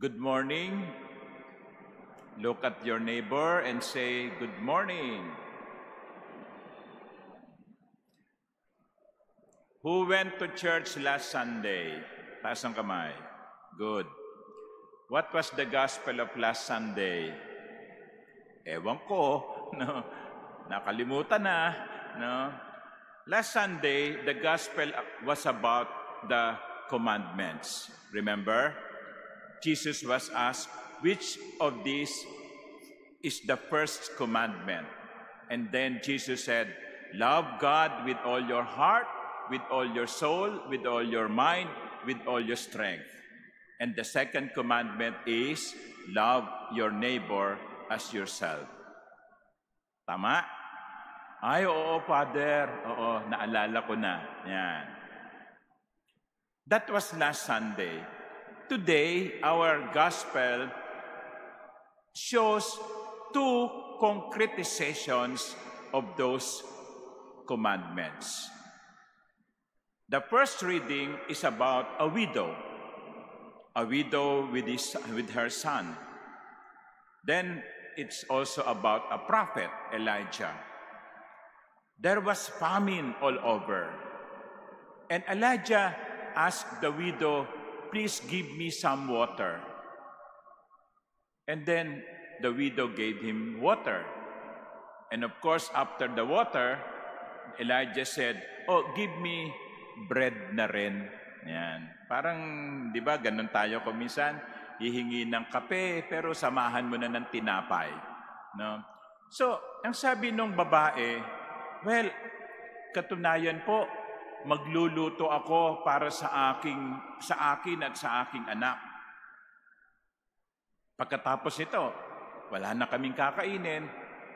Good morning. Look at your neighbor and say, good morning. Who went to church last Sunday? Taas ang kamay. Good. What was the gospel of last Sunday? Ewan ko. No? Nakalimutan na. No? Last Sunday, the gospel was about the commandments. Remember? Jesus was asked, which of these is the first commandment? And then Jesus said, love God with all your heart, with all your soul, with all your mind, with all your strength. And the second commandment is, love your neighbor as yourself. Tama? Ay, oo, Father. Oo, naalala ko na. Yan. That was last Sunday. Today, our gospel shows two concretizations of those commandments. The first reading is about a widow with her son. Then it's also about a prophet, Elijah. There was famine all over. And Elijah asked the widow, please give me some water. And then the widow gave him water. And of course, after the water, Elijah said, oh, give me bread na rin. Yan. Parang, di ba, ganun tayo kung minsan, hihingi ng kape, pero samahan mo na ng tinapay. No? So, ang sabi ng babae, well, katunayan po, magluluto ako para sa akin at sa aking anak. Pagkatapos ito, wala na kaming kakainin,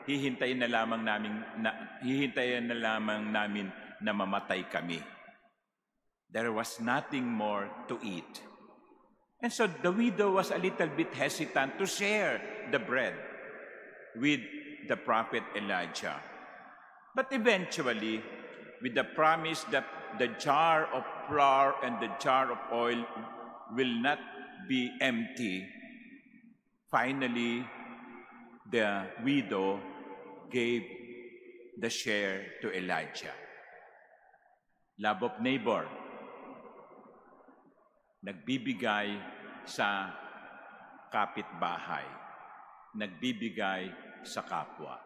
hihintayin na lamang namin na mamatay kami. There was nothing more to eat. And so the widow was a little bit hesitant to share the bread with the prophet Elijah. But eventually, with the promise that the jar of flour and the jar of oil will not be empty, finally, the widow gave the share to Elijah. Love of neighbor, nagbibigay sa kapitbahay, nagbibigay sa kapwa.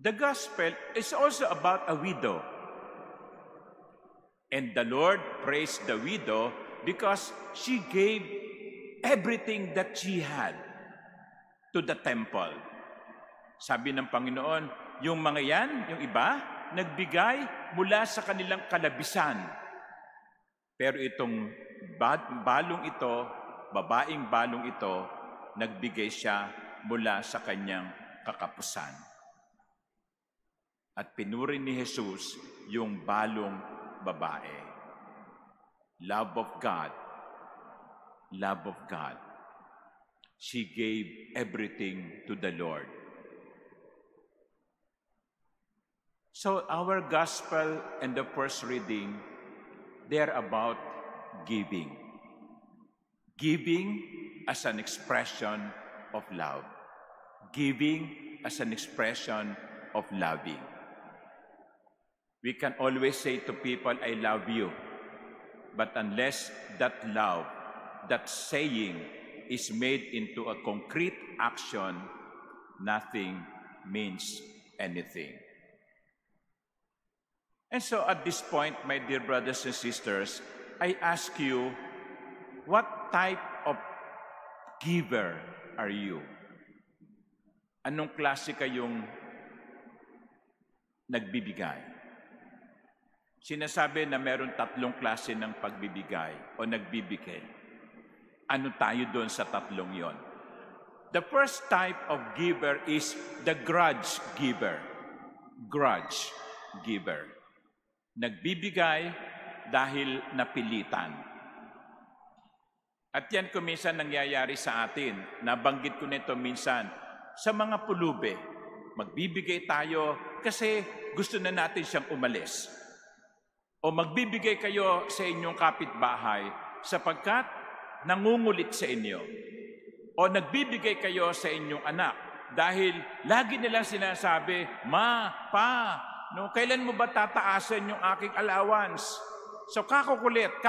The gospel is also about a widow. And the Lord praised the widow because she gave everything that she had to the temple. Sabi ng Panginoon, yung mga yan, yung iba, nagbigay mula sa kanilang kalabisan. Pero itong babaeng balong ito, nagbigay siya mula sa kanyang kakapusan. At pinuri ni Jesus yung balong babae. Love of God. Love of God. She gave everything to the Lord. So our gospel and the first reading, they're about giving. Giving as an expression of love. Giving as an expression of loving. We can always say to people, I love you. But unless that love, that saying is made into a concrete action, nothing means anything. And so at this point, my dear brothers and sisters, I ask you, what type of giver are you? Anong klase kayong nagbibigay? Sinasabi na meron 3 klase ng pagbibigay o nagbibigay. Ano tayo doon sa 3 yon? The first type of giver is the grudge giver. Grudge giver. Nagbibigay dahil napilitan. At yan kung minsan nangyayari sa atin. Nabanggit ko nito minsan sa mga pulube. Magbibigay tayo kasi gusto na natin siyang umalis. O magbibigay kayo sa inyong kapitbahay sapagkat nangungulit sa inyo o nagbibigay kayo sa inyong anak dahil lagi nilang sinasabi, Ma, Pa, no, kailan mo ba tataasan yung aking allowance? So kakukulit,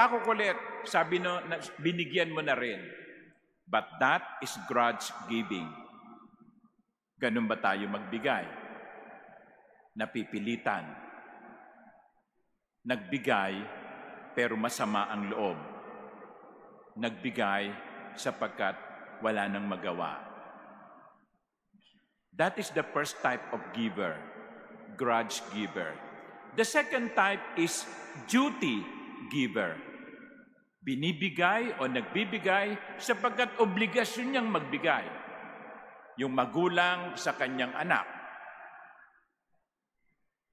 sabi no, binigyan mo na rin. But that is grudge giving. Ganun ba tayo magbigay? Napipilitan. Nagbigay, pero masama ang loob. Nagbigay sapagkat wala nang magawa. That is the first type of giver, grudge giver. The second type is duty giver. Binibigay o nagbibigay sapagkat obligasyon niyang magbigay. Yung magulang sa kanyang anak.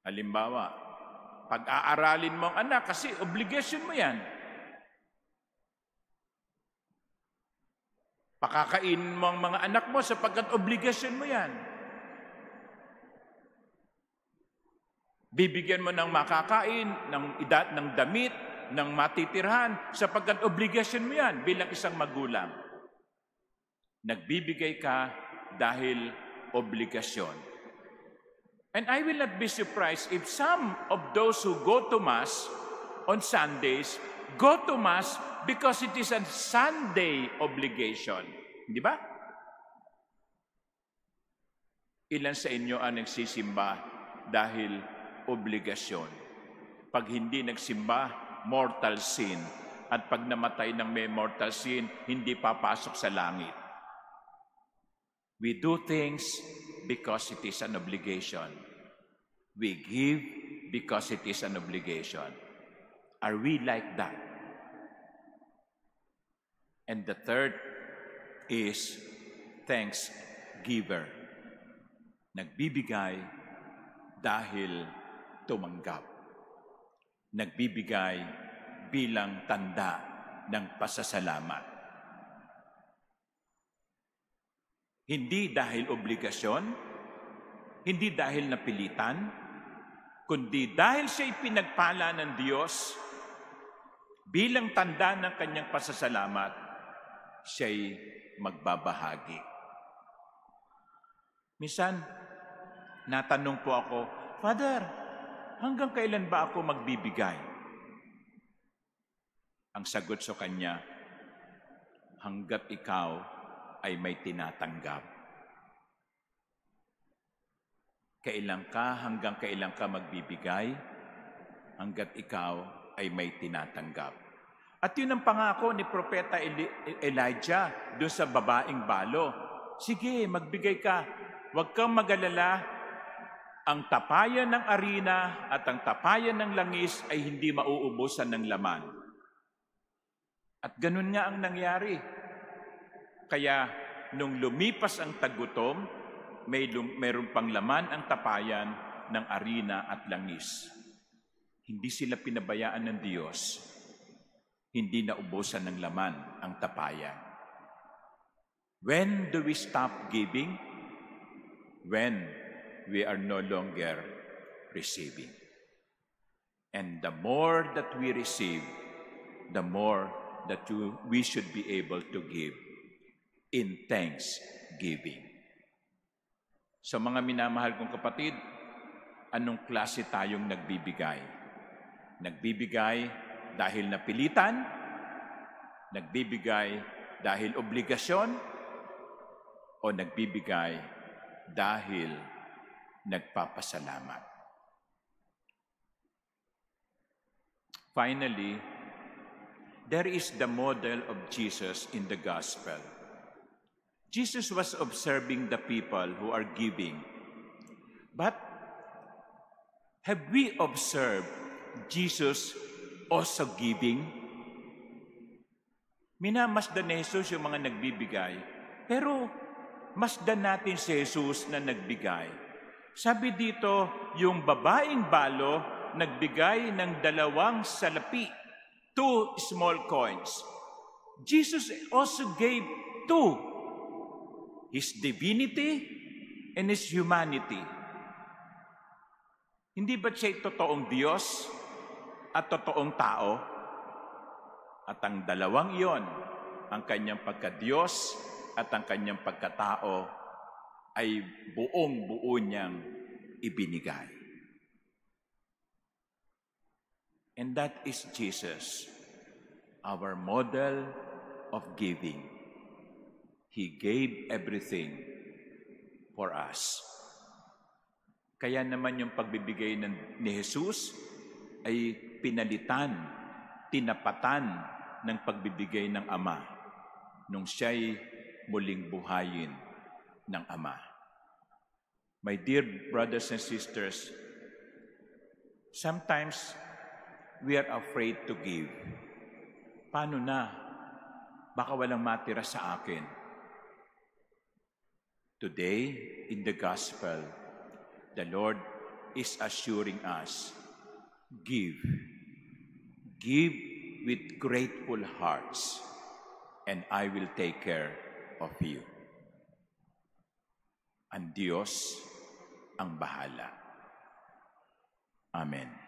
Halimbawa, pag-aaralin mo ang anak kasi obligasyon mo yan. Pakakainin mo ang mga anak mo sapagkat obligasyon mo yan. Bibigyan mo ng makakain, ng damit, ng matitirhan, sapagkat obligasyon mo yan bilang isang magulang. Nagbibigay ka dahil obligasyon. And I will not be surprised if some of those who go to Mass on Sundays go to Mass because it is a Sunday obligation. Di ba? Ilan sa inyo ang nagsisimba dahil obligasyon? Pag hindi nagsimba, mortal sin. At pag namatay ng may mortal sin, hindi papasok sa langit. We do things because it is an obligation. We give because it is an obligation. Are we like that? And the third is thanksgiver. Nagbibigay dahil tumanggap. Nagbibigay bilang tanda ng pasasalamat. Hindi dahil obligasyon, hindi dahil napilitan, kundi dahil siya'y pinagpala ng Diyos, bilang tanda ng kanyang pasasalamat, siya'y magbabahagi. Minsan, natanong po ako, Father, hanggang kailan ba ako magbibigay? Ang sagot sa kanya, hanggat ikaw ay may tinatanggap. Hanggang kailan ka magbibigay? Hanggat ikaw ay may tinatanggap. At yun ang pangako ni Propeta Elijah doon sa babaeng balo. Sige, magbigay ka. Huwag kang mag-alala. Ang tapayan ng arina at ang tapayan ng langis ay hindi mauubusan ng laman. At ganun nga ang nangyari. Kaya nung lumipas ang tagutom, mayroon pang laman ang tapayan ng arina at langis. Hindi sila pinabayaan ng Diyos. Hindi naubusan ng laman ang tapayan. When do we stop giving? When we are no longer receiving. And the more that we receive, the more that we should be able to give in thanksgiving. Sa mga minamahal kong kapatid, anong klase tayong nagbibigay? Nagbibigay dahil napilitan? Nagbibigay dahil obligasyon? O nagbibigay dahil nagpapasalamat? Finally, there is the model of Jesus in the gospel. Jesus was observing the people who are giving. But have we observed Jesus also giving? Minamasdan ni Jesus yung mga nagbibigay, pero masdan natin si Jesus na nagbigay. Sabi dito, yung babaeng balo nagbigay ng 2 salapi, 2 small coins. Jesus also gave 2. His divinity and His humanity. Hindi ba siya totoong Diyos at totoong tao? At ang dalawang iyon, ang kanyang pagka-Diyos at ang kanyang pagkatao ay buong-buo niyang ibinigay. And that is Jesus, our model of giving. He gave everything for us. Kaya naman yung pagbibigay ni Jesus ay pinalitan, tinapatan ng pagbibigay ng Ama nung siya'y muling buhayin ng Ama. My dear brothers and sisters, sometimes we are afraid to give. Paano na? Baka walang matira sa akin. Today, in the gospel, the Lord is assuring us, give. Give with grateful hearts, and I will take care of you. Ang Diyos ang bahala. Amen.